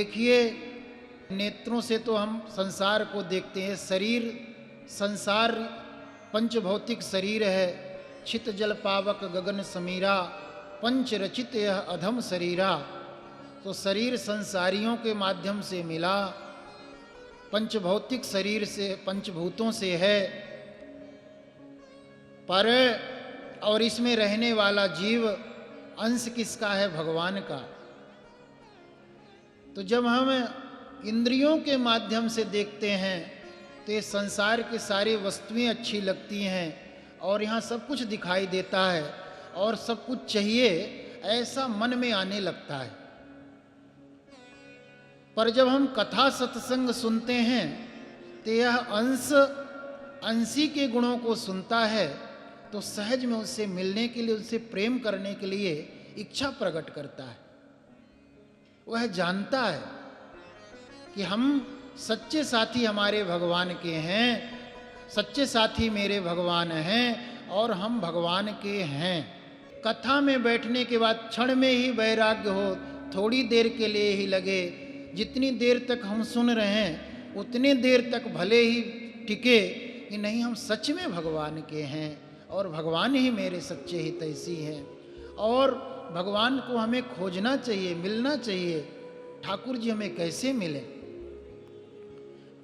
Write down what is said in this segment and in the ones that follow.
देखिए, नेत्रों से तो हम संसार को देखते हैं। शरीर, संसार पंचभौतिक शरीर है। छित जल पावक गगन समीरा, पंच रचित यह अधम शरीरा। तो शरीर संसारियों के माध्यम से मिला, पंचभौतिक शरीर से, पंचभूतों से है। पर और इसमें रहने वाला जीव अंश किसका है? भगवान का। तो जब हम इंद्रियों के माध्यम से देखते हैं तो ये संसार की सारी वस्तुएं अच्छी लगती हैं और यहाँ सब कुछ दिखाई देता है और सब कुछ चाहिए, ऐसा मन में आने लगता है। पर जब हम कथा सत्संग सुनते हैं तो यह अंशी के गुणों को सुनता है तो सहज में उससे मिलने के लिए, उससे प्रेम करने के लिए इच्छा प्रकट करता है। वह जानता है कि हम सच्चे साथी हमारे भगवान के हैं, सच्चे साथी मेरे भगवान हैं और हम भगवान के हैं। कथा में बैठने के बाद क्षण में ही वैराग्य हो, थोड़ी देर के लिए ही लगे, जितनी देर तक हम सुन रहे हैं उतनी देर तक भले ही टिके कि नहीं, हम सच में भगवान के हैं और भगवान ही मेरे सच्चे हितैषी हैं और भगवान को हमें खोजना चाहिए, मिलना चाहिए। ठाकुर जी हमें कैसे मिले?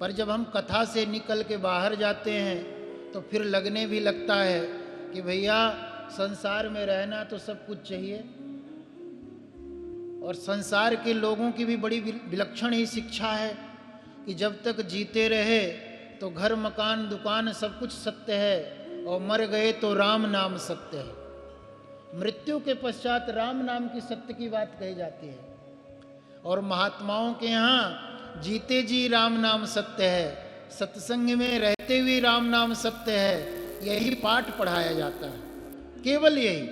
पर जब हम कथा से निकल के बाहर जाते हैं तो फिर लगने भी लगता है कि भैया संसार में रहना तो सब कुछ चाहिए। और संसार के लोगों की भी बड़ी विलक्षण ही शिक्षा है कि जब तक जीते रहे तो घर मकान दुकान सब कुछ सत्य है और मर गए तो राम नाम सत्य है। मृत्यु के पश्चात राम नाम की सत्य की बात कही जाती है और महात्माओं के यहाँ जीते जी राम नाम सत्य है, सत्संग में रहते हुए राम नाम सत्य है। यही पाठ पढ़ाया जाता है, केवल यही।